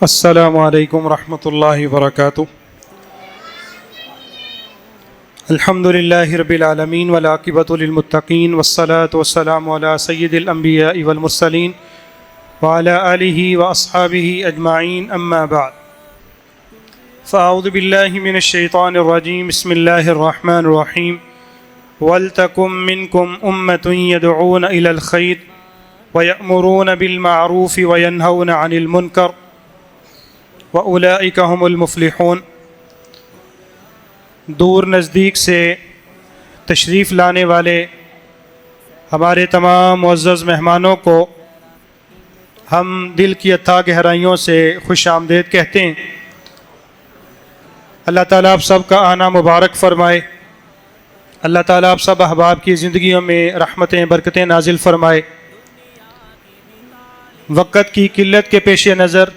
السلام علیکم ورحمۃ اللہ وبرکاتہ۔ الحمد للہ رب العالمین والعاقبۃ للمتقین والصلاۃ والسلام علی سید الانبیاء والمرسلین وعلی آلہ واصحابہ اجمعین، اما بعد فاعوذ باللہ من الشیطان الرجیم، بسم اللہ الرحمن الرحیم۔ وَلْتَكُن مِّنكُمْ أُمَّةٌ يَدْعُونَ إِلَى الْخَيْرِ وَيَأْمُرُونَ بِالْمَعْرُوفِ وَيَنْهَوْنَ عَنِ الْمُنكَرِ وَأُولَئِكَ هُمُ الْمُفْلِحُونَ۔ دور نزدیک سے تشریف لانے والے ہمارے تمام معزز مہمانوں کو ہم دل کی اتھاہ گہرائیوں سے خوش آمدید کہتے ہیں۔ اللہ تعالیٰ آپ سب کا آنا مبارک فرمائے۔ اللہ تعالیٰ آپ سب احباب کی زندگیوں میں رحمتیں برکتیں نازل فرمائے۔ وقت کی قلت کے پیش نظر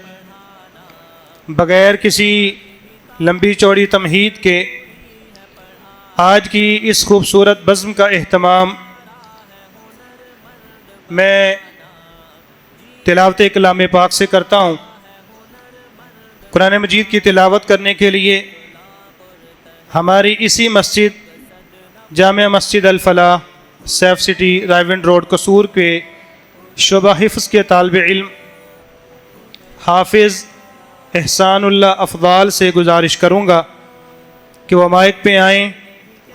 بغیر کسی لمبی چوڑی تمہید کے آج کی اس خوبصورت بزم کا اہتمام میں تلاوت کلام پاک سے کرتا ہوں۔ قرآن مجید کی تلاوت کرنے کے لیے ہماری اسی مسجد جامع مسجد الفلاح، سیف سٹی، رائیونڈ روڈ، قصور کے شعبہ حفظ کے طالب علم حافظ احسان اللہ افضال سے گزارش کروں گا کہ وہ مائک پہ آئیں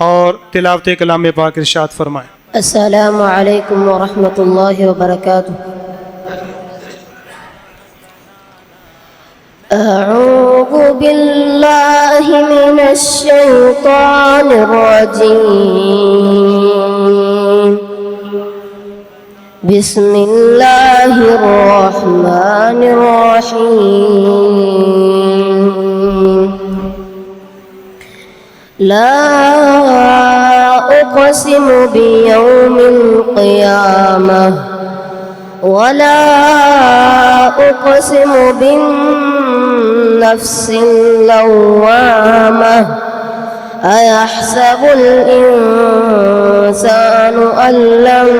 اور تلاوت کلام پاک ارشاد فرمائیں۔ السلام علیکم ورحمۃ اللہ وبرکاتہ۔ اعوذ باللہ من الشیطان الرجیم، بسم اللہ الرحمن الرحیم۔ لا اقسم بیوم القیامہ ولا اقسم بالنفس اللوامہ، أيحسب الإنسان أن لن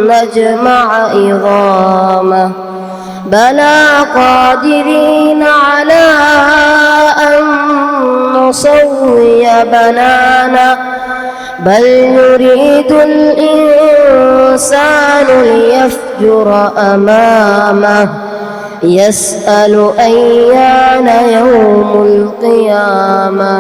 نجمع عظامه بلى قادرين على أن نسوي بنانه بل يريد الإنسان ليفجر أمامه يسأل أيان يوم القيامة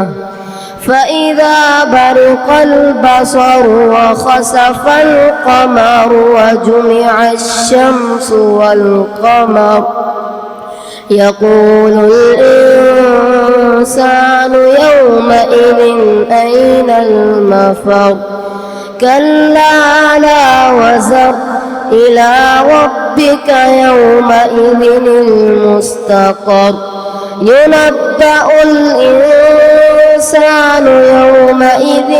فإذا برق البصر وخسف القمر وجمع الشمس والقمر يقول الإنسان يومئذ أين المفر كلا لا وزر إلى ربك يومئذ المستقر ينبأ الإنسان يومئذ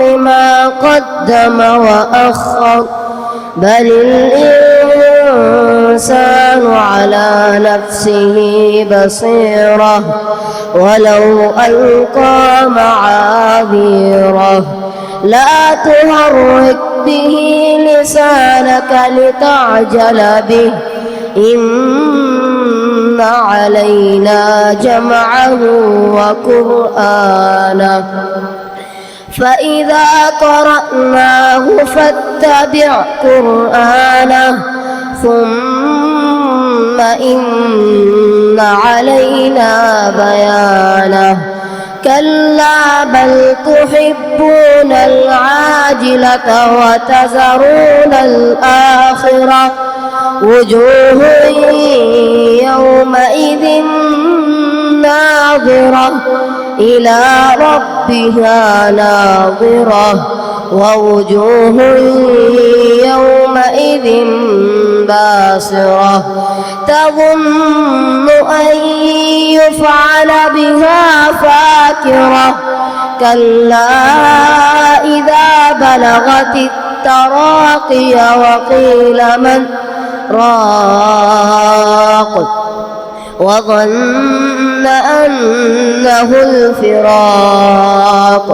بما قدم وأخر بل الإنسان على نفسه بصيرة ولو ألقى معاذيره لا تحرك به لسانك لتعجل به إن علينا جمعه وقرآنه فإذا قرأناه فاتبع قرآنه ثم إن علينا بيانه كلا بل تحبون العاجلة وتذرون الآخرة وجوه يومئذ ناظرة إلى ربها ناظرة ووجوه يومئذ باسرة تظن أن يفعل بها فاقرة كلا إذا بلغت التراقي وقيل من راق وظن يظن أنه الفراق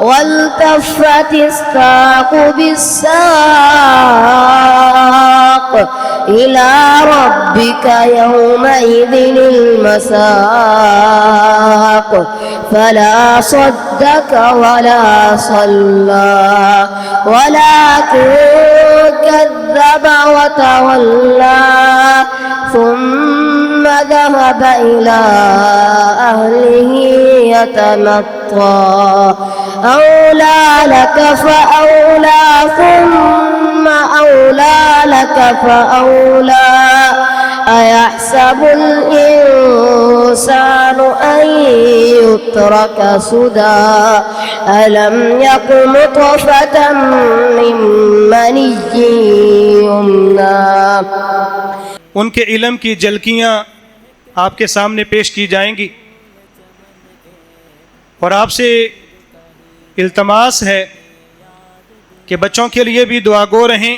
والتفت الساق بالساق إلى ربك يومئذ المساق فلا صدق ولا صلى ولكن كذب وتولى ثم ذهب إلى أهله يتمطى أولى لك فأولى ثم أولى لك فأولى أيحسب الإنسان أن يترك سدى ألم يك نطفة من مني يمنى. ان کے علم کی جھلکیاں آپ کے سامنے پیش کی جائیں گی، اور آپ سے التماس ہے کہ بچوں کے لیے بھی دعا گو رہیں،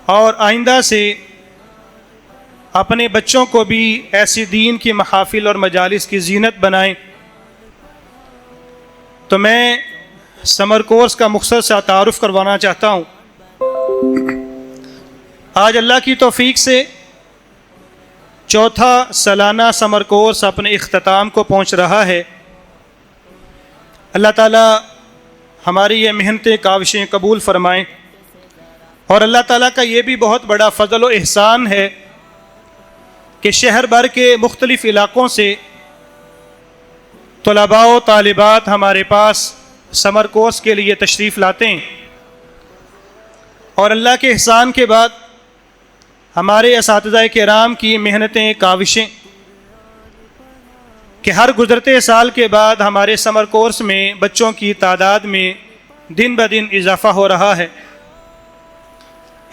اور آئندہ سے اپنے بچوں کو بھی ایسی دین کی محافل اور مجالس کی زینت بنائیں. تو میں سمر کورس کا مختصر سا تعارف کروانا چاہتا ہوں. آج اللہ کی توفیق سے چوتھا سالانہ سمر کورس اپنے اختتام کو پہنچ رہا ہے. اللہ تعالیٰ ہماری یہ محنتیں کاوشیں قبول فرمائیں، اور اللہ تعالیٰ کا یہ بھی بہت بڑا فضل و احسان ہے کہ شہر بھر کے مختلف علاقوں سے طلباء و طالبات ہمارے پاس سمر کورس کے لیے تشریف لاتے ہیں. اور اللہ کے احسان کے بعد ہمارے اساتذہ کرام کی محنتیں کاوشیں کہ ہر گزرتے سال کے بعد ہمارے سمر کورس میں بچوں کی تعداد میں دن بدن اضافہ ہو رہا ہے.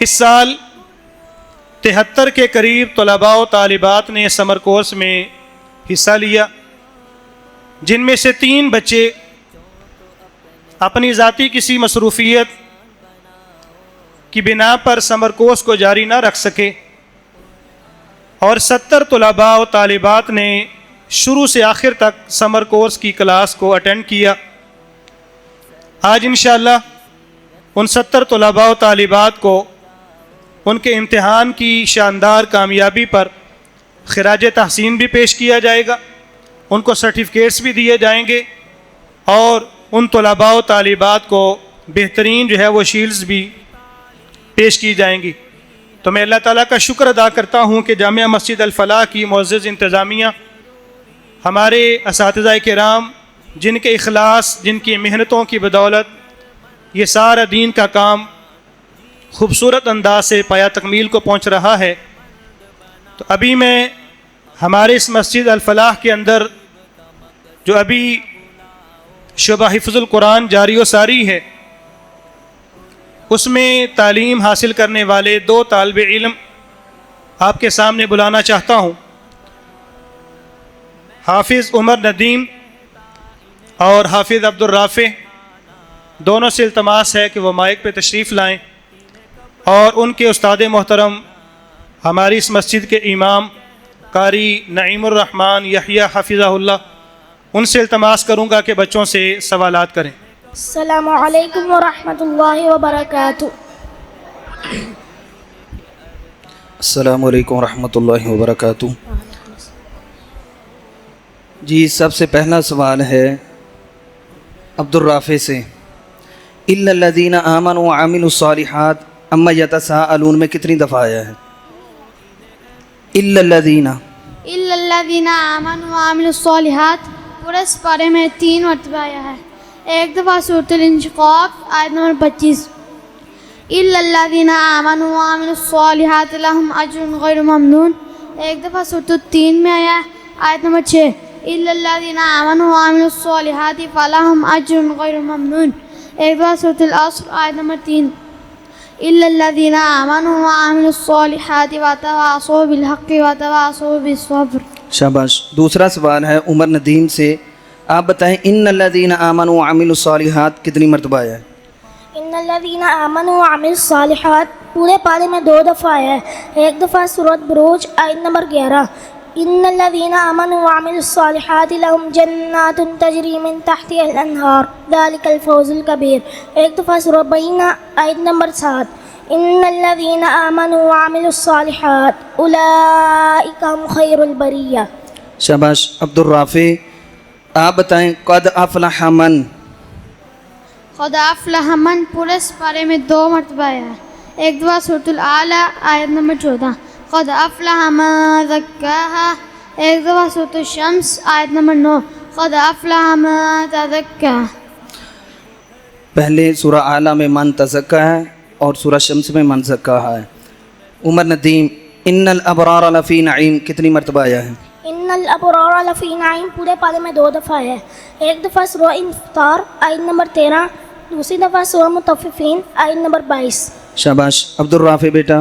اس سال 73 کے قریب طلباء و طالبات نے سمر کورس میں حصہ لیا، جن میں سے 3 بچے اپنی ذاتی کسی مصروفیت کی بنا پر سمر کورس کو جاری نہ رکھ سکے، اور 70 طلباء و طالبات نے شروع سے آخر تک سمر کورس کی کلاس کو اٹینڈ کیا. آج انشاءاللہ ان 70 طلباء و طالبات کو ان کے امتحان کی شاندار کامیابی پر خراج تحسین بھی پیش کیا جائے گا، ان کو سرٹیفکیٹس بھی دیے جائیں گے، اور ان طلباء و طالبات کو بہترین جو ہے وہ شیلڈز بھی پیش کی جائیں گی. تو میں اللہ تعالیٰ کا شکر ادا کرتا ہوں کہ جامعہ مسجد الفلاح کی معزز انتظامیہ، ہمارے اساتذہ کرام جن کے اخلاص، جن کی محنتوں کی بدولت یہ سارا دین کا کام خوبصورت انداز سے پایا تکمیل کو پہنچ رہا ہے. تو ابھی میں ہمارے اس مسجد الفلاح کے اندر جو ابھی شعبہ حفظ القرآن جاری و ساری ہے، اس میں تعلیم حاصل کرنے والے 2 طالب علم آپ کے سامنے بلانا چاہتا ہوں. حافظ عمر ندیم اور حافظ عبدالرافع، دونوں سے التماس ہے کہ وہ مائک پہ تشریف لائیں، اور ان کے استاد محترم ہماری اس مسجد کے امام قاری نعیم الرحمن یحییٰ حفظہ اللہ، ان سے التماس کروں گا کہ بچوں سے سوالات کریں. السلام علیکم ورحمۃ اللہ وبرکاتہ. السلام علیکم ورحمۃ اللہ وبرکاتہ. جی سب سے پہلا سوال ہے عبدالرافع سے. الا الذین آمنوا وعملوا الصالحات اما یتساءلون میں کتنی دفعہ آیا ہے؟ الا الذین آمنوا وعملوا الصالحات پورے اس پارے میں 3 مرتبہ آیا ہے. ایک دفعہ سورۃ الانشقاق آیت نمبر 25. الا الذین آمنوا وعملوا الصالحات لهم اجر غیر ممنون. ایک دفعہ سورۃ التین میں آیا ہے آیت نمبر 6. الا الذین آمنوا وعملوا الصالحات فلهم اجر غیر ممنون. ایک دفعہ سورۃ العصر آیت نمبر 3. الا الذین آمنوا وعملوا الصالحات وتواصوا بالحق وتواصوا بالصبر. شاباش. دوسرا سوال ہے عمر ندیم سے. آپ بتائیں ان الذین آمنوا وعملوا الصالحات کتنی مرتبہ آیا ہے؟ ان الذین آمنوا وعملوا الصالحات پورے پارے میں 2 دفعہ آیا ہے. ایک دفعہ سورۃ بروج آیت نمبر 11. إن الذين آمنوا وعملوا الصالحات لهم جنات تجري من تحتها الأنهار ذلك الفوز الكبير. ایک دفعہ سورہ بینہ آیت نمبر 7. إن الذين آمنوا وعملوا الصالحات أولئك هم خير البرية. شاباش. عبد الرافع آپ بتائیں قد افلح من. قد افلح من پورے پارے میں 2 مرتبہ آیا ہے. ایک دفعہ سورۃ الاعلیٰ آیت نمبر 14 قد افلح من زکاہا. ایک دفعہ سورۃ الشمس آیت نمبر 9 قد افلح من تزکا. پہلے سورہ اعلیٰ میں من تزکا ہے اور سورہ شمس میں من زکاہا ہے. عمر ندیم ان الابرار لفی نعیم کتنی مرتبہ آیا ہے؟ ان الابرار لفی نعیم پورے پارے میں 2 دفعہ ہے. ایک دفعہ سورہ انفطار آیت نمبر 13، دوسری دفعہ سورہ مطففین آیت نمبر 22. شاباش. عبد الرافع بیٹا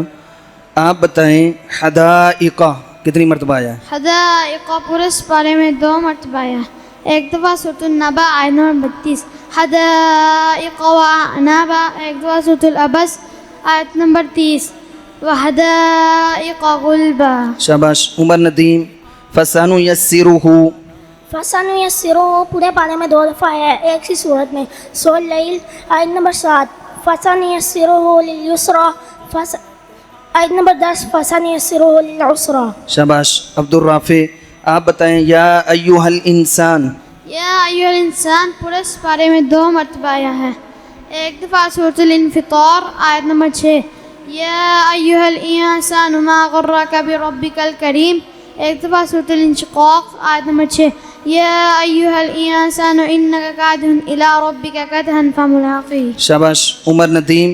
آپ بتائیں حدائق کتنی مرتبہ آیا ہے؟ حدائق پورے پارے میں 2 مرتبہ آیا ہے. ایک دفعہ سورۃ النبا آیت نمبر 32 حدائق وعنابا. ایک دفعہ سورۃ العبس آیت نمبر 30 وحدائق غلبا. شاباش. عمر ندیم فسنیسرہ. فسنیسرہ پورے پارے میں 2 دفعہ ہے ایک سی صورت میں. سورۃ اللیل آیت نمبر 7 فسنیسرہ للیسرا. آیت نمبر 10 فسنیسرہ للعسرا. شاباش. عبد الرافع آپ بتائیں یا ایہا الانسان. یا ایھا الانسان پورے پارے میں 2 مرتبہ آیا ہے. ایک دفعہ سورۃ الانفطار آیت نمبر 6 یا ایھا الانسان ما غرک بربک الکریم. ایک دفعہ سورۃ الانشقاق آیت نمبر 6 یا ایھا الانسان انک کادح الی ربک کدحا فملاقیہ. شاباش. عمر ندیم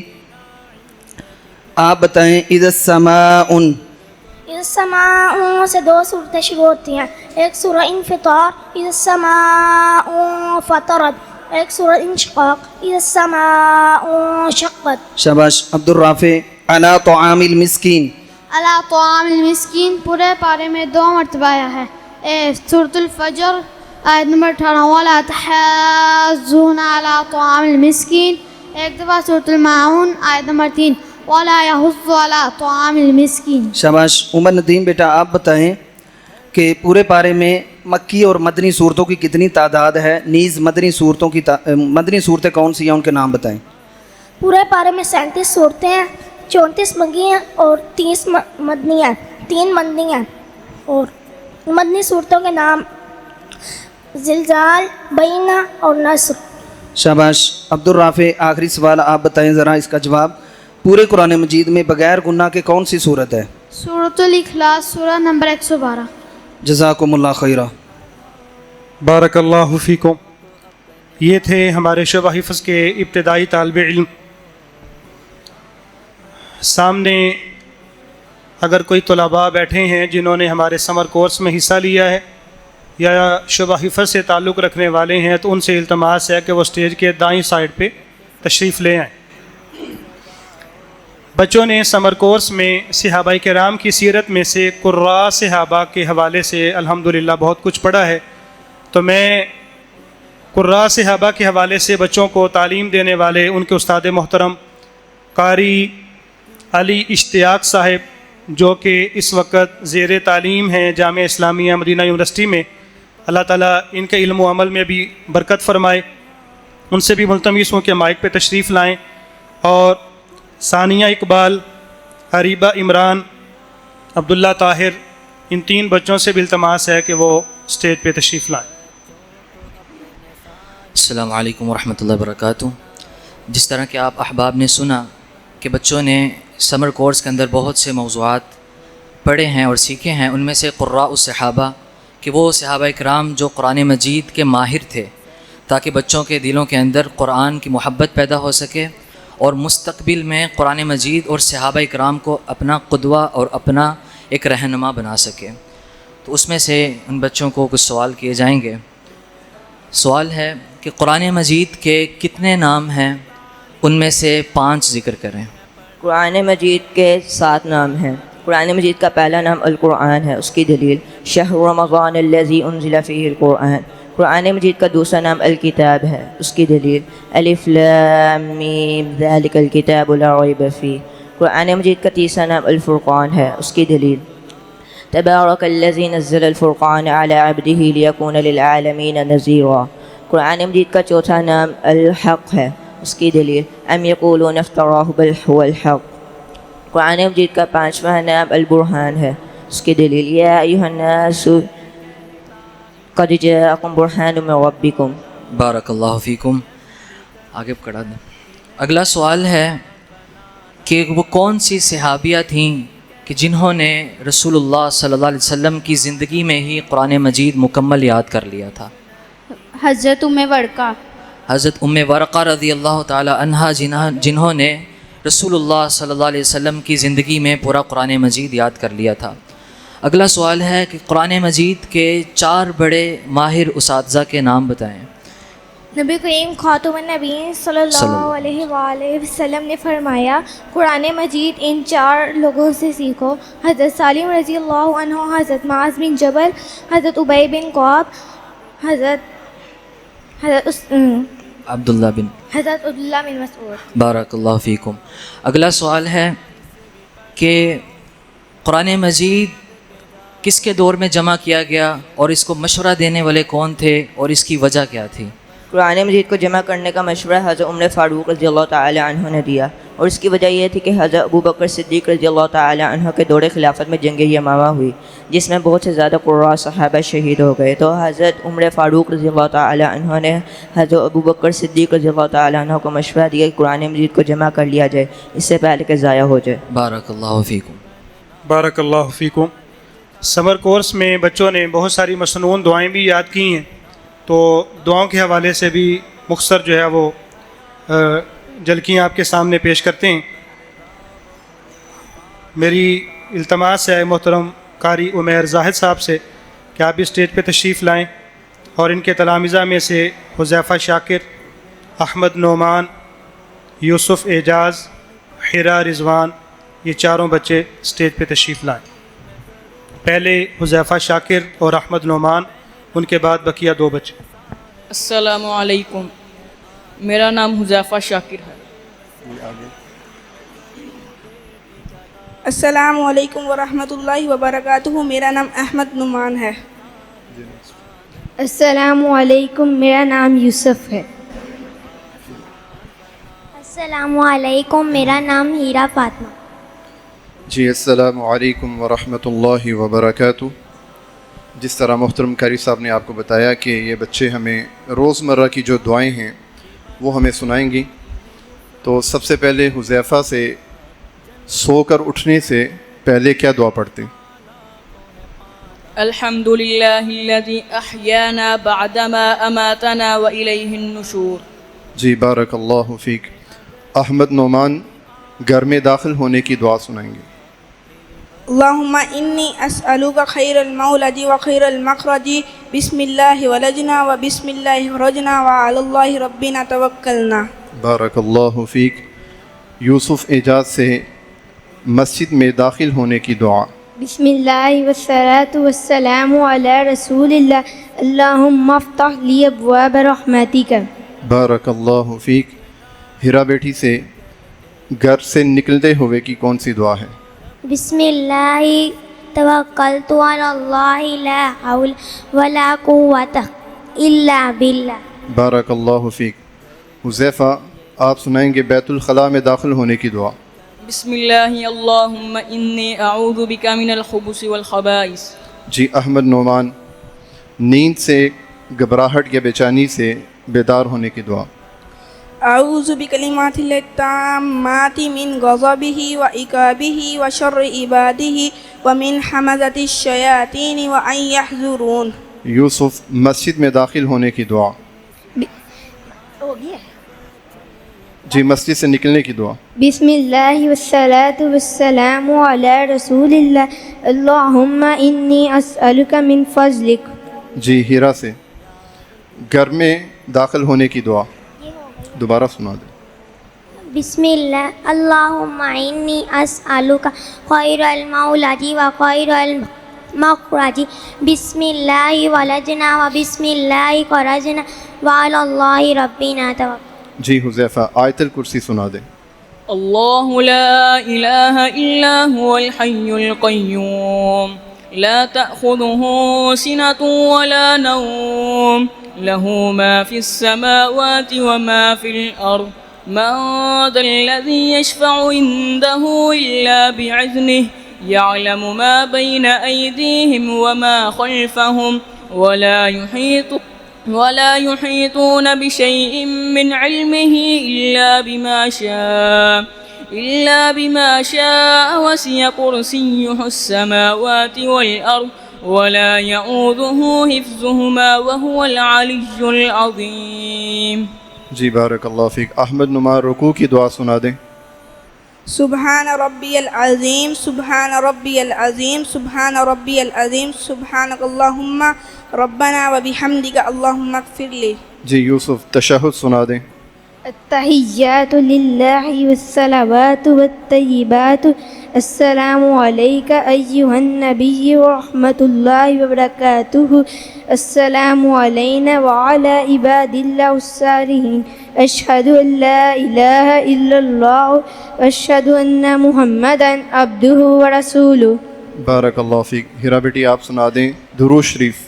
آپ بتائیں اذا السماء. اذا السماء سے 2 صورتیں شروع ہوتی ہیں. ایک سورہ انفطار اذا السماء فطرت. ایک سورہ انشقاق اذا السماء شقت. شاباش. عبد الرافع علی طعام المسکین. علی طعام المسکین پورے پارے میں 2 مرتبہ آیا ہے. سورۃ الفجر آیت نمبر 18 ولا تحاضون علی طعام المسکین. ایک دفعہ سورۃ الماعون آیت نمبر 3 ولا یحض علی طعام المسکین. شاباش. عمر ندیم بیٹا آپ بتائیں کہ پورے پارے میں مکی اور مدنی صورتوں کی کتنی تعداد ہے؟ نیز مدنی صورتیں کون سی ہیں ان کے نام بتائیں. پورے پارے میں 37 صورتیں ہیں، 34 مکی ہیں اور 30 مدنی ہیں. 3 مدنی ہیں. اور مدنی صورتوں کے نام زلزال، بینہ اور نصر. شاباش. عبد الرافع آخری سوال آپ بتائیں ذرا اس کا جواب. پورے قرآن مجید میں بغیر گناہ کے کون سی صورت ہے؟ سورۃ الاخلاص سورہ نمبر 112. جزاکم اللہ خیرہ. بارک اللہ فیکم. یہ تھے ہمارے شعبہ حفظ کے ابتدائی طالب علم. سامنے اگر کوئی طلباء بیٹھے ہیں جنہوں نے ہمارے سمر کورس میں حصہ لیا ہے یا شعبہ حفظ سے تعلق رکھنے والے ہیں تو ان سے التماس ہے کہ وہ اسٹیج کے دائیں سائڈ پہ تشریف لے آئیں. بچوں نے سمر کورس میں صحابہ کرام کی سیرت میں سے قراء صحابہ کے حوالے سے الحمدللہ بہت کچھ پڑھا ہے. تو میں قراء صحابہ کے حوالے سے بچوں کو تعلیم دینے والے ان کے استاد محترم قاری علی اشتیاق صاحب جو کہ اس وقت زیر تعلیم ہیں جامعہ اسلامیہ مدینہ یونیورسٹی میں، اللہ تعالیٰ ان کے علم و عمل میں بھی برکت فرمائے. ان سے بھی ملتمس ہوں کہ مائک پہ تشریف لائیں. اور ثانیہ اقبال، حریبہ عمران، عبداللہ طاہر، ان 3 بچوں سے بھی التماس ہے کہ وہ اسٹیج پہ تشریف لائیں. السلام علیکم ورحمۃ اللہ وبرکاتہ. جس طرح کہ آپ احباب نے سنا کہ بچوں نے سمر کورس کے اندر بہت سے موضوعات پڑھے ہیں اور سیکھے ہیں، ان میں سے قراء الصحابہ کہ وہ صحابہ کرام جو قرآن مجید کے ماہر تھے، تاکہ بچوں کے دلوں کے اندر قرآن کی محبت پیدا ہو سکے اور مستقبل میں قرآن مجید اور صحابہ کرام کو اپنا قدوہ اور اپنا ایک رہنما بنا سکے. تو اس میں سے ان بچوں کو کچھ سوال کیے جائیں گے. سوال ہے کہ قرآن مجید کے کتنے نام ہیں؟ ان میں سے 5 ذکر کریں. قرآن مجید کے 7 نام ہیں. قرآن مجید کا پہلا نام القرآن ہے، اس کی دلیل شہر رمضان الذی انزل فیہ القرآن. قرآن مجید کا دوسرا نام الکتاب ہے، اس کی دلیل الف لام میم ذالک الکتاب لا ریب فیہ. قرآن مجید کا تیسرا نام الفرقان ہے، اس کی دلیل تبارک الذی نزل الفرقان علی عبده لیکون للعالمین نذیرا. قرآن مجید کا چوتھا نام الحق ہے، اس کی دلیل ام یقولون افتراہ بل هو الحق. قرآن مجید کا پانچواں نام البرہان ہے، اس کی دلیل یا ایھا الناس قد جاءکم برہان من ربکم. بارک اللہ فیکم. آگے پکڑا دیں. اگلا سوال ہے کہ وہ کون سی صحابیہ تھیں کہ جنہوں نے رسول اللہ صلی اللہ علیہ وسلم کی زندگی میں ہی قرآن مجید مکمل یاد کر لیا تھا؟ حضرت ورقہ. حضرت ورقہ رضی اللہ تعالی عنہا جنہوں نے رسول اللہ صلی اللہ علیہ وسلم کی زندگی میں پورا قرآن مجید یاد کر لیا تھا. اگلا سوال ہے کہ قرآن مجید کے 4 بڑے ماہر اساتذہ کے نام بتائیں. نبی کریم خاتم النبیین صلی اللہ علیہ وآلہ وسلم نے فرمایا قرآن مجید ان 4 لوگوں سے سیکھو: حضرت سالم رضی اللہ عنہ، حضرت معاذ بن جبل، حضرت ابی بن کعب، حضرت عبداللہ بن مسعود. بارک اللہ فیکم. اگلا سوال ہے کہ قرآن مجید کس کے دور میں جمع کیا گیا اور اس کو مشورہ دینے والے کون تھے اور اس کی وجہ کیا تھی؟ قرآن مجید کو جمع کرنے کا مشورہ حضرت عمر فاروق رضی اللہ تعالی عنہ نے دیا، اور اس کی وجہ یہ تھی کہ حضرت ابو بکر صدیق رضی اللہ تعالی عنہ کے دور خلافت میں جنگ یمامہ ہوئی، جس میں بہت سے زیادہ قراء صحابہ شہید ہو گئے. تو حضرت عمر فاروق رضی اللہ تعالی عنہ نے حضرت ابو بکر صدیق رضی اللہ تعالی عنہ کو مشورہ دیا کہ قرآن مجید کو جمع کر لیا جائے اس سے پہلے کہ ضائع ہو جائے. بارک اللہ فیکم. بارک اللہ فیکم. سمر کورس میں بچوں نے بہت ساری مسنون دعائیں بھی یاد کی ہیں، تو دعاؤں کے حوالے سے بھی مختصر جو ہے وہ جھلکیاں آپ کے سامنے پیش کرتے ہیں. میری التماس ہے محترم قاری عمیر زاہد صاحب سے کہ آپ بھی اسٹیج پہ تشریف لائیں، اور ان کے تلامذہ میں سے حذیفہ شاکر، احمد نعمان، یوسف اعجاز، حرا رضوان، یہ 4 بچے اسٹیج پہ تشریف لائیں. پہلے حذیفہ شاکر اور احمد نعمان، ان کے بعد بقیہ 2 بچے. السلام علیکم، میرا نام حذیفہ شاکر ہے. السلام علیکم ورحمۃ اللہ وبرکاتہ، میرا نام احمد نعمان ہے. السلام علیکم، میرا نام یوسف ہے. السلام علیکم، میرا نام ہیرا فاطمہ. جی السلام علیکم ورحمۃ اللہ وبرکاتہ. جس طرح محترم قاری صاحب نے آپ کو بتایا کہ یہ بچے ہمیں روزمرہ کی جو دعائیں ہیں وہ ہمیں سنائیں گی، تو سب سے پہلے حذیفہ سے سو کر اٹھنے سے پہلے کیا دعا پڑھتے ہیں؟ الحمد للہ الذی احیانا بعدما اماتنا والیہ النشور. جی بارک اللہ فیک. احمد نعمان گھر میں داخل ہونے کی دعا سنائیں گے. اللہم انی اسألوک خیر المولد و خیر المخرج، بسم اللہ ولجنا و بسم اللہ خرجنا و علی اللہ ربنا توکلنا. بارک اللہ فیک. یوسف اعجاز سے مسجد میں داخل ہونے کی دعا. بسم اللہ والصلاة والسلام علی رسول اللہ، اللہم افتح لی ابواب رحمتک. بارک اللہ فیک. ہیرا بیٹی سے گھر سے نکلتے ہوئے کی کون سی دعا ہے؟ بسم اللہ توکلت علی اللہ لا حول ولا قوت الا باللہ. بارک اللہ فیک. حذیفہ آپ سنائیں گے بیت الخلاء میں داخل ہونے کی دعا. بسم اللہ اللہم انی اعوذ بک من الخبث والخبائث. جی احمد نعمان نیند سے، گھبراہٹ یا بے چینی سے بیدار ہونے کی دعا. اعوذ بکلمات اللہ التامات من غضبہ و عقابہ و شر عبادہ و من حمزۃ الشیاطین و ان یحضرون. یوسف مسجد میں داخل ہونے کی دعا. جی مسجد سے نکلنے کی دعا. بسم اللہ والصلاة والسلام علی رسول اللہ، اللہم انی اسألک من فضلک. جی ہیرا سے گھر میں داخل ہونے کی دعا دوبارہ سنا دیں. بسم اللہ اللہم انی اسألک خیر المولد و خیر المخرج، بسم اللہ ولجنا و بسم اللہ خرجنا و علی اللہ ربنا توکلنا. جی حذیفہ آیت الکرسی سنا دیں. اللہ لا الہ الا هو الحی القیوم لا تأخذه سنة ولا نوم له ما في السماوات وما في الأرض من ذا الذي يشفع عنده إلا بإذنه يعلم ما بين أيديهم وما خلفهم ولا يحيطون بشيء من علمه إلا بما شاء وسع كرسيه السماوات والأرض ولا يؤوده حفظهما وهو العلي العظيم. جی بارک اللہ فیک. احمد نمار رکوع کی دعا سنا دیں. سبحان ربی العظیم سبحان ربی العظیم سبحان ربی العظیم سبحانک اللہم ربنا وبحمدک اللہم اغفر لی. جی یوسف تشہد سنا دیں. التحیات للہ والصلوات والطیبات السلام علیک ایہا النبی ورحمۃ اللہ وبرکاتہ السلام علینا وعلی عباد اللہ الصالحین اشہد ان لا الہ الا اللہ واشہد ان محمدا عبدہ ورسولہ. بارک اللہ فیک. ہیرا بیٹی آپ سنا دیں درود شریف.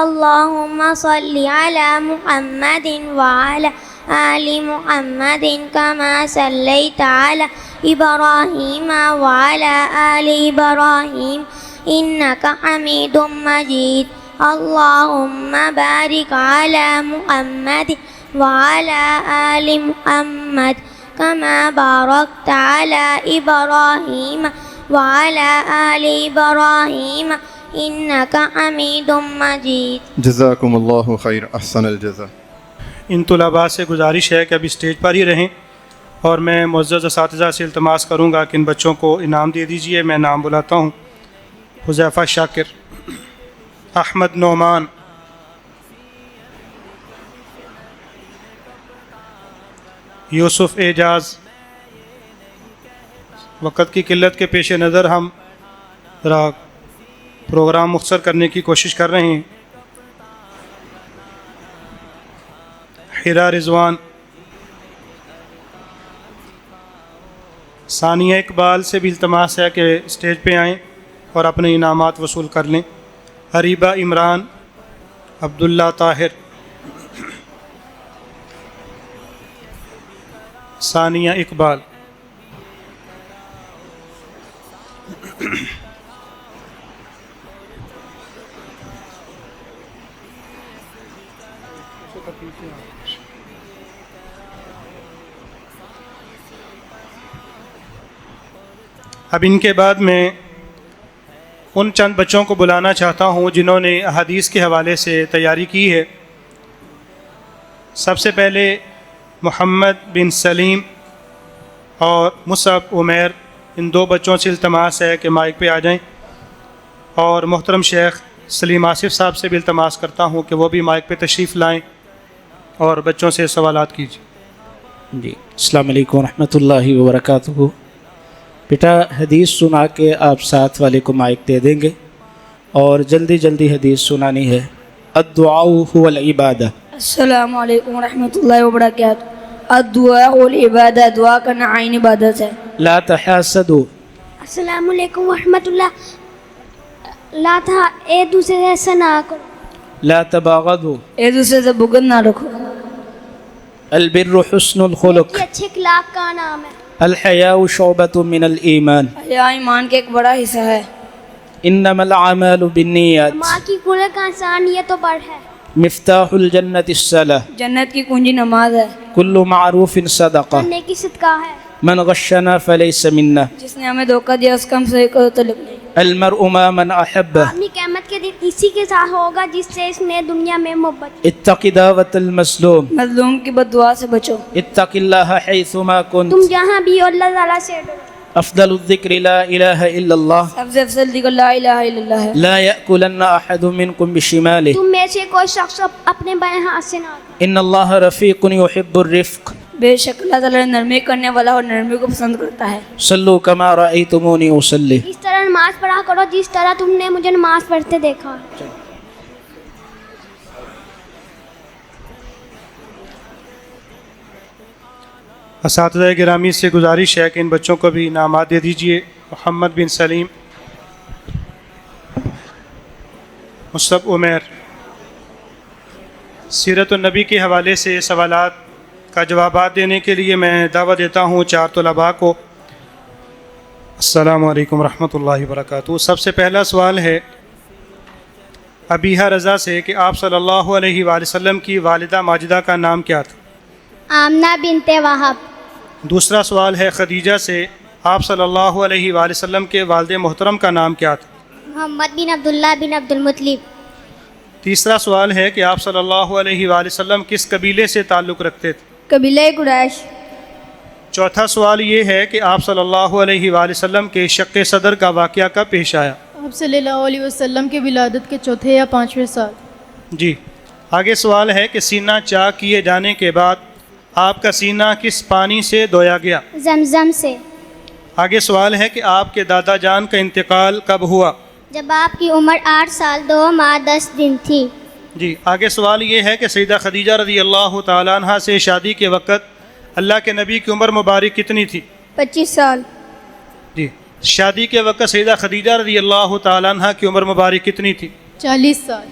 اللہم صلی علی محمد وعلی آل محمد کما صلیت علی ابراہیم وعلی آل ابراہیم انک حمید مجید. اللہم بارک علی محمد وعلی آل محمد کما بارکت علی ابراہیم وعلی آل ابراہیم انک حمید مجید. جزاکم اللہ خیر. احسن الجزا. ان طلباء سے گزارش ہے کہ ابھی اسٹیج پر ہی رہیں اور میں معزز اساتذہ سے التماس کروں گا کہ ان بچوں کو انعام دے دیجئے. میں نام بلاتا ہوں. حذیفہ شاکر، احمد نعمان، یوسف اعجاز. وقت کی قلت کے پیش نظر ہم ذرا پروگرام مختصر کرنے کی کوشش کر رہے ہیں. حرا رضوان. ثانیہ اقبال سے بھی التماس ہے کہ اسٹیج پہ آئیں اور اپنے انعامات وصول کر لیں. حریبہ عمران، عبداللہ طاہر، ثانیہ اقبال. اب ان کے بعد میں ان چند بچوں کو بلانا چاہتا ہوں جنہوں نے احادیث کے حوالے سے تیاری کی ہے. سب سے پہلے محمد بن سلیم اور مصعب عمیر، ان دو بچوں سے التماس ہے کہ مائک پہ آ جائیں. اور محترم شیخ سلیم آصف صاحب سے بھی التماس کرتا ہوں کہ وہ بھی مائک پہ تشریف لائیں اور بچوں سے سوالات کیجیے. جی السلام علیکم ورحمۃ اللہ وبرکاتہ. بیٹا حدیث سنا کے آپ ساتھ والے کو مائک دے دیں گے اور جلدی جلدی حدیث سنانی ہے. الدعاء هو العبادہ. السلام علیکم ورحمۃ اللہ وبرکاتہ. الدعاء العبادہ، دعا کرنا عین عبادت ہے. لا تحاسدوا. السلام علیکم ورحمۃ اللہ. ایک دوسرے سے ایسا نہ کرو. لا تباغضوا. ایک دوسرے سے بغض نہ رکھو. البر حسن الخلق. یہ اچھے اخلاق کا نام ہے. الحیاء شعبۃ من الایمان. حیا ایمان کا ایک بڑا حصہ ہے. انما الاعمال بالنیات. ماں کی کھلے کا انسان نیتوں پر ہے. مفتاح الجنت الصلاۃ. جنت کی کنجی نماز ہے. کل معروف صدقہ. نیکی صدقہ ہے. من غشنا فلیس منا. جس نے ہمیں دھوکہ دیا اس کا ہم سے کوئی تعلق نہیں. المرء ما من احب. آدمی قیامت کے دن اسی کے ساتھ ہوگا جس سے اس نے دنیا میں محبت. اتق دعوت المظلوم. مظلوم کی بد دعا سے بچو. اتق اللہ حیثما کنت. تم جہاں بھی ہو اللہ تعالیٰ سے ڈرو. افضل الذکر لا الہ الا اللہ. سب سے افضل ذکر لا الہ الا اللہ ہے. لا یأکلن احد منکم بشمالہ. تم میں سے کوئی شخص اپنے بائیں ہاتھ سے نہ. ان اللہ رفیق یحب الرفق. بے شک اللہ تعالیٰ نرمی کرنے والا اور نرمی کو پسند کرتا ہے. صلو کما رأیتمونی اصلی. اس طرح نماز پڑھا کرو جس طرح تم نے مجھے نماز پڑھتے دیکھا. اساتذہ گرامی سے گزارش ہے کہ ان بچوں کو بھی انعامات دے دیجیے. محمد بن سلیم، مصعب عمیر سیرت النبی کے حوالے سے سوالات کا جوابات دینے کے لیے میں دعوت دیتا ہوں 4 طلباء کو۔ السلام علیکم ورحمۃ اللہ وبرکاتہ۔ سب سے پہلا سوال ہے ابیحہ رضا سے کہ آپ صلی اللہ علیہ وآلہ وسلم کی والدہ ماجدہ کا نام کیا تھا؟ آمنہ بنت وہب۔ دوسرا سوال ہے خدیجہ سے آپ صلی اللہ علیہ وآلہ وسلم کے والد محترم کا نام کیا تھا؟ محمد بن عبداللہ بن عبد المطلب۔ تیسرا سوال ہے کہ آپ صلی اللہ علیہ وآلہ وسلم کس قبیلے سے تعلق رکھتے تھے؟ قبیلہ قریش۔ چوتھا سوال یہ ہے کہ آپ صلی اللہ علیہ وآلہ وسلم کے شق صدر کا واقعہ کب پیش آیا؟ آپ صلی اللہ علیہ وسلم کی ولادت کے 4 یا 5ویں سال۔ جی آگے سوال ہے کہ سینہ چاک کیے جانے کے بعد آپ کا سینہ کس پانی سے دھویا گیا؟ زمزم سے۔ آگے سوال ہے کہ آپ کے دادا جان کا انتقال کب ہوا؟ جب آپ کی عمر 8 سال 2 ماہ 10 دن تھی۔ جی آگے سوال یہ ہے کہ سیدہ خدیجہ رضی اللہ تعالیٰ عنہ سے شادی کے وقت اللہ کے نبی کی عمر مبارک کتنی تھی؟ 25 سال۔ جی شادی کے وقت سیدہ خدیجہ رضی اللہ تعالیٰ عنہ کی عمر مبارک کتنی تھی؟ 40 سال۔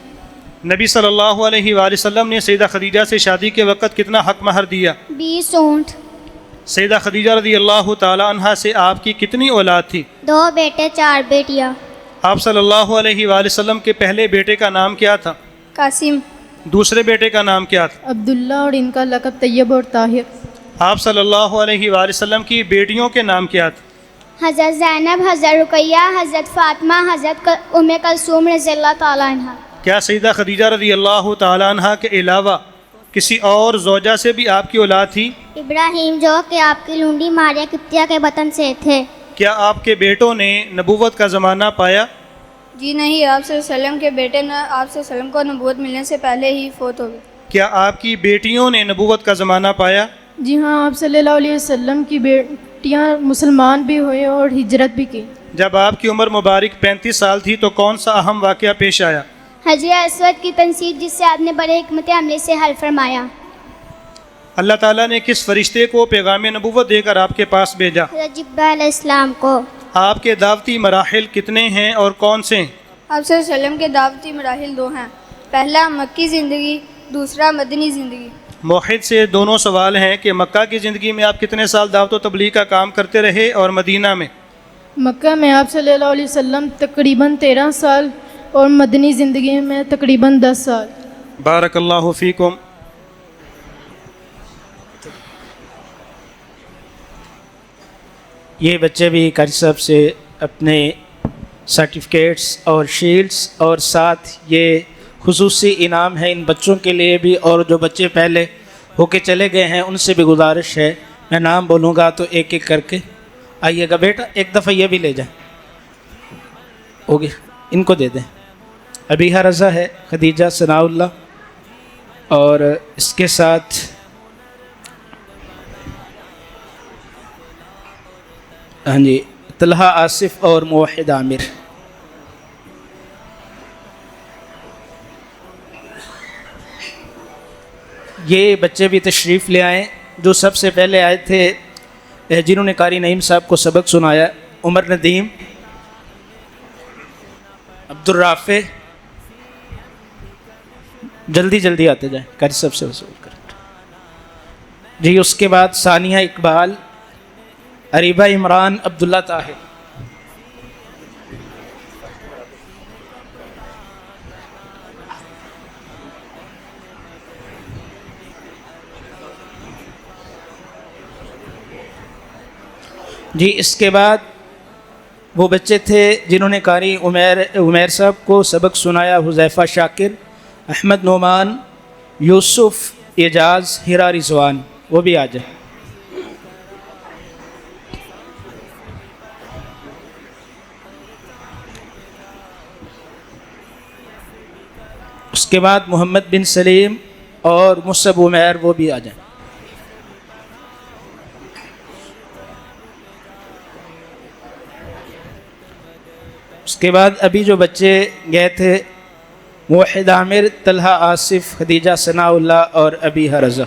نبی صلی اللہ علیہ وآلہ وسلم نے سیدہ خدیجہ سے شادی کے وقت کتنا حق مہر دیا؟ 20 اونٹ۔ سیدہ خدیجہ رضی اللہ تعالیٰ عنہ سے آپ کی کتنی اولاد تھی؟ 2 بیٹے 4 بیٹیاں۔ آپ صلی اللہ علیہ وآلہ وسلم کے پہلے بیٹے کا نام کیا تھا؟ قاسم۔ دوسرے بیٹے کا نام کیا تھا؟ عبداللہ اور ان کا لقب طیب اور طاہر۔ آپ صلی اللہ علیہ وآلہ وسلم کی بیٹیوں کے نام کیا تھے؟ حضرت زینب، حضرت رقیہ، حضرت فاطمہ، حضرت ام کلثوم رضی اللہ تعالیٰ عنہ۔ کیا سیدہ خدیجہ رضی اللہ تعالیٰ عنہ کے علاوہ کسی اور زوجہ سے بھی آپ کی اولاد تھی؟ ابراہیم جو کہ آپ کی لونڈی ماریا قبطیہ کے وطن سے تھے۔ کیا آپ کے بیٹوں نے نبوت کا زمانہ پایا؟ جی نہیں، آپ صلی اللہ علیہ وسلم کے بیٹے نے آپ صلی اللہ علیہ وسلم کو نبوت ملنے سے پہلے ہی فوت ہو گئے۔ کیا آپ کی بیٹیوں نے نبوت کا زمانہ پایا؟ جی ہاں، آپ صلی اللہ علیہ وسلم کی بیٹیاں مسلمان بھی ہوئے اور ہجرت بھی کی۔ جب آپ کی عمر مبارک 35 سال تھی تو کون سا اہم واقعہ پیش آیا؟ حجر اسود کی تنصیب جس سے آپ نے بڑے حکمت عملی سے حل فرمایا۔ اللہ تعالیٰ نے کس فرشتے کو پیغام نبوت دے کر آپ کے پاس بھیجا؟ حضرت جبرائیل علیہ السلام کو۔ آپ کے دعوتی مراحل کتنے ہیں اور کون سے ہیں؟ آپ صلی اللہ علیہ وسلم کے دعوتی مراحل 2 ہیں، پہلا مکی زندگی، دوسرا مدنی زندگی۔ موحد سے دونوں سوال ہیں کہ مکہ کی زندگی میں آپ کتنے سال دعوت و تبلیغ کا کام کرتے رہے اور مدینہ میں؟ مکہ میں آپ صلی اللہ علیہ وسلم تقریباً 13 سال اور مدنی زندگی میں تقریباً 10 سال۔ بارک اللہ فیکم۔ یہ بچے بھی قاری صاحب سے اپنے سرٹیفکیٹس اور شیلڈز اور ساتھ یہ خصوصی انعام ہے ان بچوں کے لیے بھی، اور جو بچے پہلے ہو کے چلے گئے ہیں ان سے بھی گزارش ہے، میں نام بولوں گا تو ایک ایک کر کے آئیے گا۔ بیٹا ایک دفعہ یہ بھی لے جائیں، ہوگی ان کو دے دیں۔ ابیحہ رضا ہے، خدیجہ ثناء اللہ، اور اس کے ساتھ ہاں جی طلحہ آصف اور موحد عامر۔ یہ بچے بھی تشریف لے آئیں۔ جو سب سے پہلے آئے تھے جنہوں نے قاری نعیم صاحب کو سبق سنایا، عمر ندیم، عبدالرافع، جلدی جلدی آتے جائیں، قاری صاحب سے وصول کریں جی۔ اس کے بعد ثانیہ اقبال، اریبہ عمران، عبداللہ طاہر۔ جی اس کے بعد وہ بچے تھے جنہوں نے قاری عمیر صاحب کو سبق سنایا، حذیفہ شاکر، احمد نعمان، یوسف اعجاز، ہیرا رضوان، وہ بھی آ جائیں۔ اس کے بعد محمد بن سلیم اور مصعب عمیر، وہ بھی آ جائیں۔ اس کے بعد ابھی جو بچے گئے تھے موحد عامر، طلحہ آصف، خدیجہ ثناء اللہ اور ابیحہ رضا۔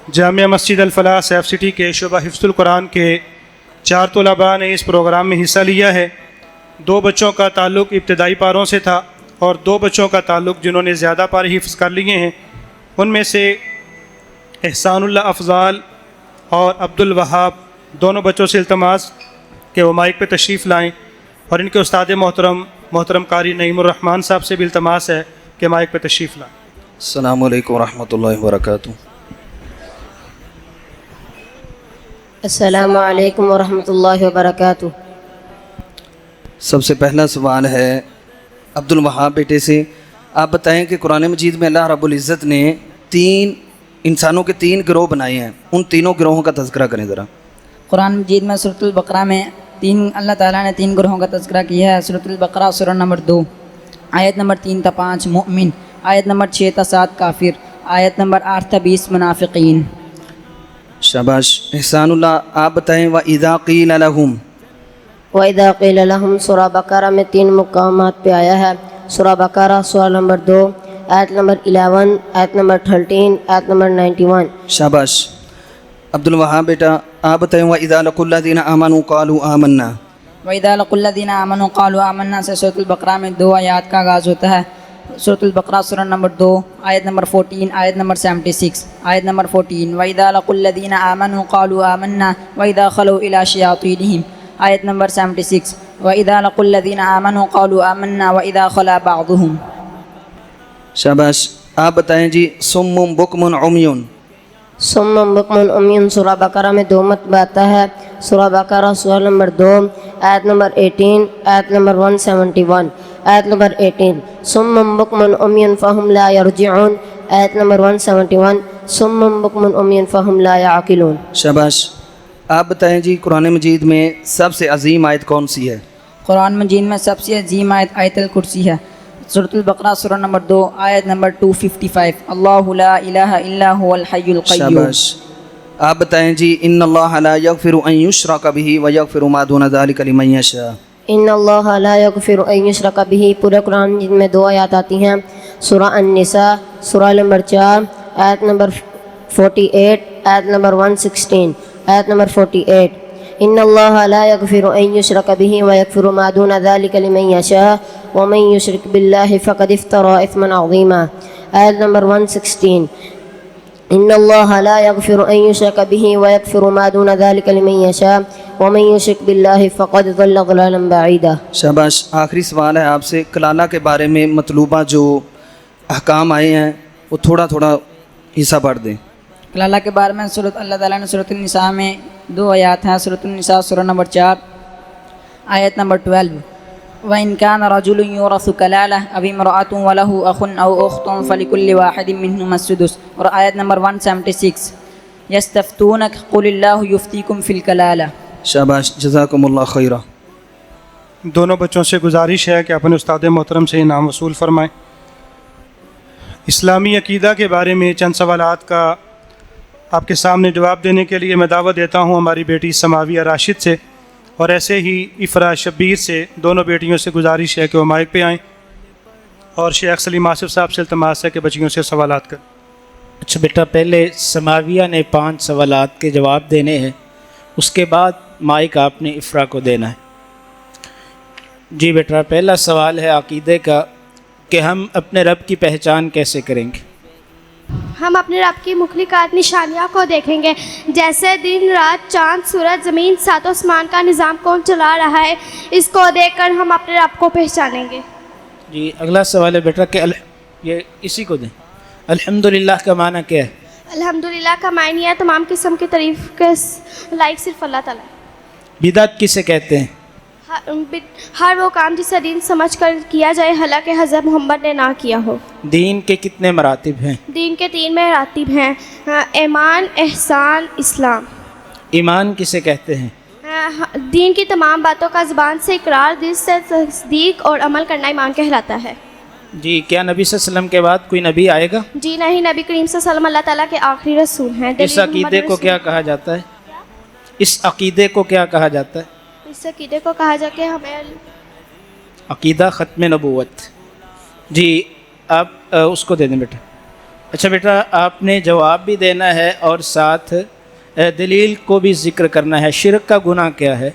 جامعہ مسجد الفلاح سیف سٹی کے شعبہ حفظ القرآن کے 4 طلباء نے اس پروگرام میں حصہ لیا ہے۔ 2 بچوں کا تعلق ابتدائی پاروں سے تھا اور 2 بچوں کا تعلق جنہوں نے زیادہ پارے حفظ کر لیے ہیں، ان میں سے احسان اللہ افضال اور عبد الوہاب، دونوں بچوں سے التماس کہ وہ مائک پہ تشریف لائیں، اور ان کے استاد محترم قاری نعیم الرحمن صاحب سے بھی التماس ہے کہ مائک پہ تشریف لائیں۔ السلام علیکم ورحمۃ اللہ وبرکاتہ۔ السلام علیکم ورحمۃ اللہ وبرکاتہ۔ سب سے پہلا سوال ہے عبد الوہاب بیٹے سے، آپ بتائیں کہ قرآن مجید میں اللہ رب العزت نے 3 انسانوں کے 3 گروہ بنائے ہیں، ان تینوں گروہوں کا تذکرہ کریں ذرا۔ قرآن مجید میں سورۃ البقرہ میں اللہ تعالیٰ نے 3 گروہوں کا تذکرہ کیا ہے۔ سورۃ البقرہ سورہ نمبر 2 آیت نمبر 3 تا 5 مؤمن، آیت نمبر 6 تا 7 کافر، آیت نمبر 8 تا 20 منافقین۔ شاباش۔ احسان اللہ، آپ بتائیں وَإِذَا قِيلَ لَهُمْ۔ وَإِذَا قِيلَ لَهُمْ سورہ بقرہ میں 3 مقامات پہ آیا ہے۔ سورہ بقرہ سورہ نمبر 2 آیت نمبر 11، آیت نمبر 13، آیت نمبر 91۔ شاباش۔ عبد الوہاب بیٹا آپ بتائیں وَإِذَا لَقُوا الَّذِينَ آمَنُوا قَالُوا آمَنَّا۔ وَإِذَا لَقُوا الَّذِينَ آمَنُوا قَالُوا آمَنَّا سے سورۃ البقرہ میں 2 آیات کا آغاز ہوتا ہے۔ سورۃ البقرہ سورہ نمبر 2 آیت نمبر 14، آیت نمبر 76، آیت نمبر 14۔ وَإِذَا لَقُوا الَّذِينَ آمَنُوا قَالُوا آمَنَّا وَإِذَا خَلَوْا إِلَىٰ شَيَاطِينِهِمْ، آیت نمبر 76۔ وَإِذَا لَقُوا الَّذِينَ آمَنُوا قَالُوا آمَنَّا وَإِذَا خَلَا بَعْضُهُمْ۔ شاباش۔ آپ بتائیں جی صم بکم عمیٌ۔ صم بکم عمیٌ سورہ بقرہ میں 2 مرتبہ آتا ہے۔ سورہ بقرہ سورہ نمبر 2 آیت نمبر 18، آیت نمبر 171، آیت نمبر 18۔ صم بکم عمیٌ فہم لا یرجعون، آیت نمبر 171۔ صم بکم عمیٌ فہم لا یعقلون۔ شاباش۔ آپ بتائیں جی قرآن مجید میں سب سے عظیم آیت کون سی ہے؟ قرآن مجید میں سب سے عظیم آیت آیت الکرسی ہے۔ سورۃ البقرہ سورہ نمبر 2 آیت نمبر 255۔ اللہ لا الہ الا هو الحی القیوم۔ شاباش۔ آپ بتائیں جی ان اللہ لا یغفر ان یشرک بہ ویغفر ما دون ذلک لمن یشاء۔ ان اللہ لا یغفر ان یشرک بہ، پورے قرآن مجید میں 2 آیات آتی ہیں۔ سورہ النساء سورہ نمبر 4 آیت نمبر 48، آیت نمبر 116، آیت نمبر 48۔ ان اللہ لا یغفر ان یشرک بہ ویغفر ما دون ذلک لمن یشاء ومن یشرک باللہ فقد افترى اثما عظیما، آیت نمبر 116۔ ان اللہ لا یغفر ان یشرک بہ ویغفر ما دون ذلک لمن یشاء ومن یشرک باللہ فقد ضل ضلالا بعیدا۔ شاباش۔ آخری سوال ہے آپ سے، کلالہ کے بارے میں مطلوبہ جو احکام آئے ہیں وہ تھوڑا حصہ پڑھ دیں۔ کلالہ کے بارے میں اللہ تعالیٰ نے سورۃ النساء میں 2 آیات ہیں۔ سورۃ النساء سورہ نمبر 4 آیت نمبر 12۔ وَإِنْ كَانَ رَجُلٌ يُورَثُ كَلَالَةً أَوِ امْرَأَةٌ وَلَهُ أَخٌ أَوْ أُخْتٌ فَلِكُلِّ وَاحِدٍ مِّنْهُمَا السُّدُسُ، اور آیت نمبر 176۔ يَسْتَفْتُونَكَ قُلِ اللَّهُ يُفْتِيكُمْ فِي الْكَلَالَةِ۔ شاباش، جزاکم اللہ خیرہ۔ دونوں بچوں سے گزارش ہے کہ اپنے استاد محترم سے انعام وصول فرمائیں۔ اسلامی عقیدہ کے بارے میں چند سوالات کا آپ کے سامنے جواب دینے کے لیے میں دعوت دیتا ہوں ہماری بیٹی سماویہ راشد سے، اور ایسے ہی افرا شبیر سے، دونوں بیٹیوں سے گزارش ہے کہ وہ مائک پہ آئیں، اور شیخ سلیم آصف صاحب سے التماس ہے کہ بچیوں سے سوالات کریں۔ اچھا بیٹا، پہلے سماویہ نے 5 سوالات کے جواب دینے ہیں، اس کے بعد مائک آپ نے افرا کو دینا ہے۔ جی بیٹا، پہلا سوال ہے عقیدے کا کہ ہم اپنے رب کی پہچان کیسے کریں گے؟ ہم اپنے رب کی مخلوقات نشانیوں کو دیکھیں گے، جیسے دن رات، چاند، سورج، زمین، 7 آسمان کا نظام کون چلا رہا ہے، اس کو دیکھ کر ہم اپنے رب کو پہچانیں گے۔ جی اگلا سوال ہے بیٹا کہ یہ اسی کو دیں، الحمدللہ کا معنی کیا ہے؟ الحمدللہ کا معنی ہے تمام قسم کی تعریف کے لائق صرف اللہ تعالیٰ ہے۔ بدعت کسے کہتے ہیں؟ ہر وہ کام جسے دین سمجھ کر کیا جائے حالانکہ حضرت محمد نے نہ کیا ہو۔ دین کے کتنے مراتب ہیں؟ دین کے 3 مراتب ہیں، ایمان، احسان، اسلام۔ ایمان کسے کہتے ہیں؟ دین کی تمام باتوں کا زبان سے اقرار، دل سے تصدیق اور عمل کرنا ایمان کہلاتا ہے۔ جی کیا نبی صلی اللہ علیہ وسلم کے بعد کوئی نبی آئے گا؟ جی نہیں، نبی کریم صلی اللہ علیہ وسلم اللہ تعالیٰ کے آخری رسول ہیں۔ اس عقیدے کو کیا کہا جاتا ہے؟ اس عقیدے کو کیا کہا جاتا ہے؟ اس عقیدے کو کہا جا کہ ہمیں عقیدہ ختم نبوت۔ جی آپ اس کو دے دیں بیٹا۔ اچھا بیٹا، آپ نے جواب بھی دینا ہے اور ساتھ دلیل کو بھی ذکر کرنا ہے. شرک کا گناہ کیا ہے؟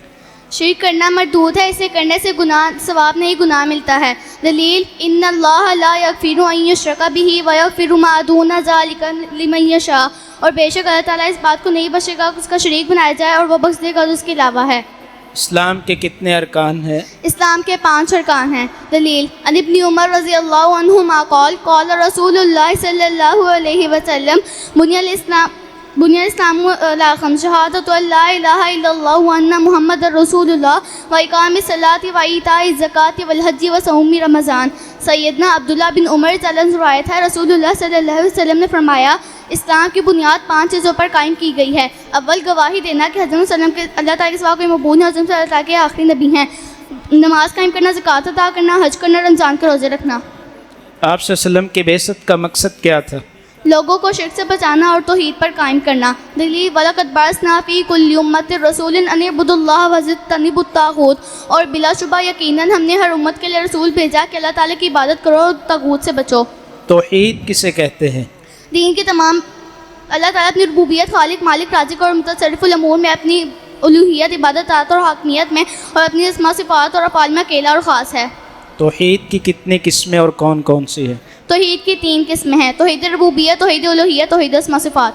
شرک کرنا مردود ہے، اسے کرنے سے گناہ ثواب نہیں، گناہ ملتا ہے. دلیل ان اللہ لا یغفر ان یشرک بہ ویغفر ما دون ذلک لمن یشاء، اور بے شک اللہ تعالیٰ اس بات کو نہیں بخشے گا کہ اس کا شریک بنایا جائے، اور وہ بخش دے گا جو اس کے علاوہ ہے. اسلام کے کتنے ارکان ہیں؟ اسلام کے 5 ارکان ہیں. دلیل عن ابن عمر رضی اللہ عنہما قال قال رسول اللہ صلی اللہ علیہ وسلم بنی الاسلام علی 5 شہادۃ ان لا الہ الا اللہ وان محمد رسول اللہ واقام الصلاۃ وایتاء الزکوٰۃ والحج وصوم رمضان. سیدنا عبداللہ بن عمر رضی اللہ عنہ سے روایت ہے، رسول اللہ صلی اللہ علیہ وسلم نے فرمایا اسلام کی بنیاد 5 چیزوں پر قائم کی گئی ہے. اول گواہی دینا کہ حضرت صلی اللہ علیہ وسلم کے اللہ تعالیٰ کے سوا کوئی معبود نہیں، حضرت صلی اللہ تعالیٰ کے آخری نبی ہیں. نماز قائم کرنا، زکوٰۃ ادا کرنا، حج کرنا، رمضان کے روزے رکھنا. آپ صلی اللہ علیہ وسلم کے بعثت کا مقصد کیا تھا؟ لوگوں کو شرک سے بچانا اور توحید پر قائم کرنا. دلیل وَلَقَدْ بَعَثْنَا فِي كُلِّ أُمَّةٍ رَسُولًا أَنِ اعْبُدُوا اللَّهَ وَاجْتَنِبُوا الطَّاغُوتَ، اور بلا شبہ یقیناً ہم نے ہر امت کے لیے رسول بھیجا کہ اللہ تعالیٰ کی عبادت کرو اور طاغوت سے بچو. توحید کسے کہتے ہیں؟ دین کے تمام اللہ تعالیٰ اپنی ربوبیت، خالق، مالک، رازق اور متصرف الامور میں، اپنی الوہیت، عبادت، طاعت اور حاکمیت میں، اور اپنی اسماء، صفات اور افعال میں اکیلا اور خاص ہے. توحید کی کتنی قسمیں اور کون کون سی ہیں؟ توحید کی 3 قسمیں ہیں: توحید ربوبیت، توحید الوہیت، توحید اسماء صفات.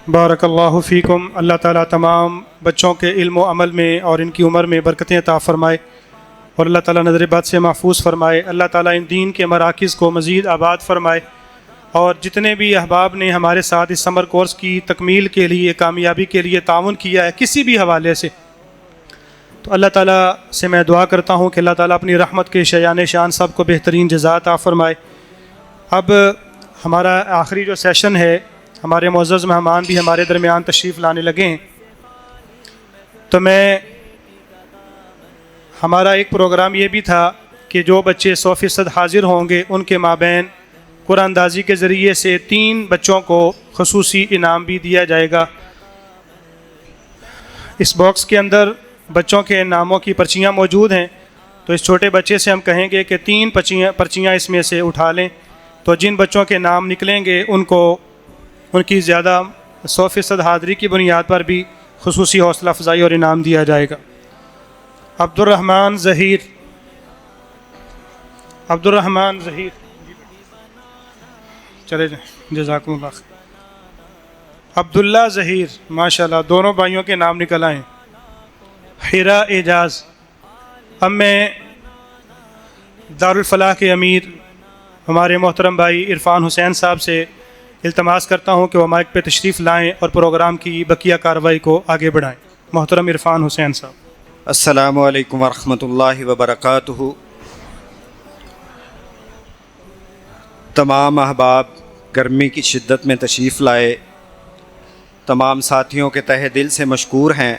بارک اللہ فیکم. اللہ تعالیٰ تمام بچوں کے علم و عمل میں اور ان کی عمر میں برکتیں عطا فرمائے، اور اللہ تعالیٰ نظر بد سے محفوظ فرمائے. اللہ تعالیٰ ان دین کے مراکز کو مزید آباد فرمائے، اور جتنے بھی احباب نے ہمارے ساتھ اس سمر کورس کی تکمیل کے لیے، کامیابی کے لیے تعاون کیا ہے کسی بھی حوالے سے، تو اللہ تعالیٰ سے میں دعا کرتا ہوں کہ اللہ تعالیٰ اپنی رحمت کے شایان شان سب کو بہترین جزا عطا فرمائے. اب ہمارا آخری جو سیشن ہے، ہمارے معزز مہمان بھی ہمارے درمیان تشریف لانے لگے ہیں، تو ہمارا ایک پروگرام یہ بھی تھا کہ جو بچے 100% حاضر ہوں گے ان کے مابین قرآن اندازی کے ذریعے سے 3 بچوں کو خصوصی انعام بھی دیا جائے گا. اس باکس کے اندر بچوں کے ناموں کی پرچیاں موجود ہیں، تو اس چھوٹے بچے سے ہم کہیں گے کہ 3 پرچیاں اس میں سے اٹھا لیں. تو جن بچوں کے نام نکلیں گے ان کو ان کی زیادہ 100% حاضری کی بنیاد پر بھی خصوصی حوصلہ افزائی اور انعام دیا جائے گا. عبدالرحمن ظہیر چلے جائیں، جزاکم اللہ خیر. عبداللہ ظہیر، ماشاءاللہ دونوں بھائیوں کے نام نکل آئے. حرا اعجاز. اب میں دارالفلاح کے امیر ہمارے محترم بھائی عرفان حسین صاحب سے التماس کرتا ہوں کہ وہ مائک پہ تشریف لائیں اور پروگرام کی بقیہ کارروائی کو آگے بڑھائیں. محترم عرفان حسین صاحب. السلام علیکم ورحمۃ اللہ وبرکاتہ. تمام احباب گرمی کی شدت میں تشریف لائے، تمام ساتھیوں کے تہہ دل سے مشکور ہیں،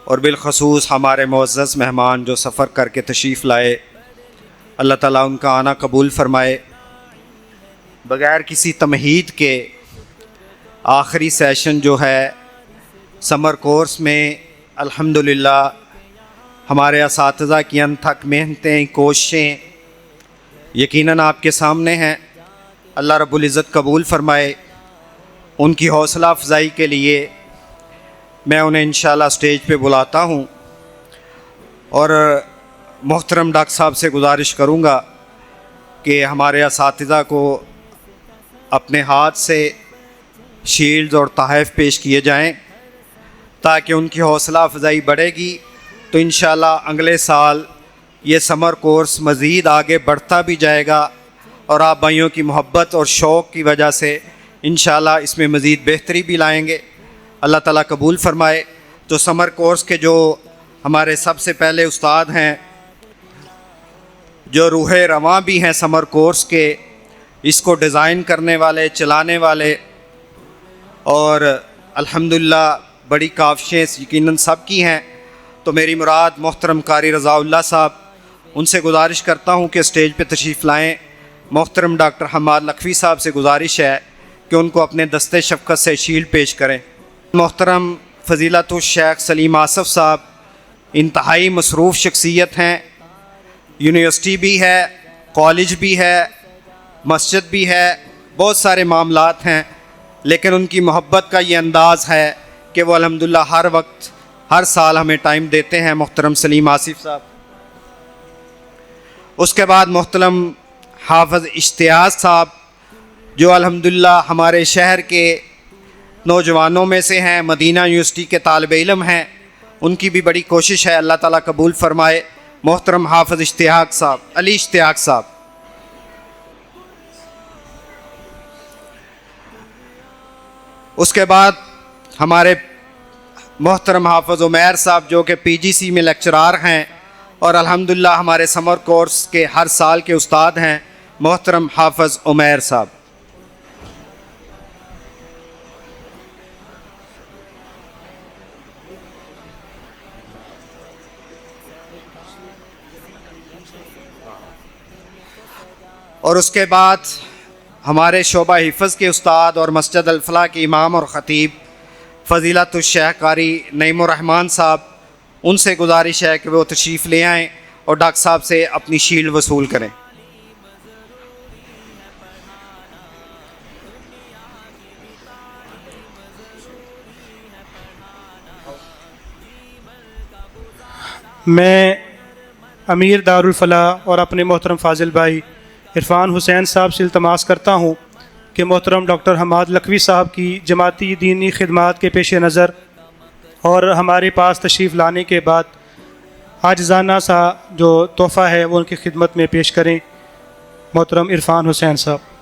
اور بالخصوص ہمارے معزز مہمان جو سفر کر کے تشریف لائے، اللہ تعالیٰ ان کا آنا قبول فرمائے. بغیر کسی تمہید کے آخری سیشن جو ہے سمر کورس میں الحمدللہ ہمارے اساتذہ کی انتھک محنتیں، کوششیں یقیناً آپ کے سامنے ہیں. اللہ رب العزت قبول فرمائے. ان کی حوصلہ افزائی کے لیے میں انہیں انشاءاللہ اسٹیج پہ بلاتا ہوں، اور محترم ڈاکٹر صاحب سے گزارش کروں گا کہ ہمارے اساتذہ کو اپنے ہاتھ سے شیلڈز اور تحائف پیش کیے جائیں تاکہ ان کی حوصلہ افزائی بڑھے گی. تو انشاءاللہ اگلے سال یہ سمر کورس مزید آگے بڑھتا بھی جائے گا، اور آپ بھائیوں کی محبت اور شوق کی وجہ سے انشاءاللہ اس میں مزید بہتری بھی لائیں گے. اللہ تعالیٰ قبول فرمائے. تو سمر کورس کے جو ہمارے سب سے پہلے استاد ہیں، جو روح رواں بھی ہیں سمر کورس کے، اس کو ڈیزائن کرنے والے، چلانے والے، اور الحمدللہ بڑی کاوشیں یقیناً سب کی ہیں. تو میری مراد محترم قاری رضا اللہ صاحب، ان سے گزارش کرتا ہوں کہ اسٹیج پہ تشریف لائیں. محترم ڈاکٹر حماد لکھوی صاحب سے گزارش ہے کہ ان کو اپنے دستے شفقت سے شیلڈ پیش کریں. محترم فضیلت الشیخ سلیم آصف صاحب انتہائی مصروف شخصیت ہیں، یونیورسٹی بھی ہے کالج بھی ہے، مسجد بھی ہے، بہت سارے معاملات ہیں، لیکن ان کی محبت کا یہ انداز ہے کہ وہ الحمدللہ ہر وقت ہر سال ہمیں ٹائم دیتے ہیں۔ محترم سلیم آصف صاحب، اس کے بعد محترم حافظ اشتیاق صاحب جو الحمدللہ ہمارے شہر کے نوجوانوں میں سے ہیں، مدینہ یونیورسٹی کے طالب علم ہیں، ان کی بھی بڑی کوشش ہے، اللہ تعالیٰ قبول فرمائے۔ محترم حافظ اشتیاق صاحب، علی اشتیاق صاحب۔ اس کے بعد ہمارے محترم حافظ عمیر صاحب جو کہ پی جی سی میں لیکچرار ہیں اور الحمدللہ ہمارے سمر کورس کے ہر سال کے استاد ہیں، محترم حافظ عمیر صاحب۔ اور اس کے بعد ہمارے شعبہ حفظ کے استاد اور مسجد الفلاح کے امام اور خطیب فضیلت الشیخ قاری نعیم الرحمن صاحب، ان سے گزارش ہے کہ وہ تشریف لے آئیں اور ڈاکٹر صاحب سے اپنی شیلڈ وصول کریں۔ میں امیر دارالفلاح اور اپنے محترم فاضل بھائی عرفان حسین صاحب سے التماس کرتا ہوں کہ محترم ڈاکٹر حماد لکھوی صاحب کی جماعتی دینی خدمات کے پیش نظر اور ہمارے پاس تشریف لانے کے بعد عاجزانہ سا جو تحفہ ہے وہ ان کی خدمت میں پیش کریں۔ محترم عرفان حسین صاحب۔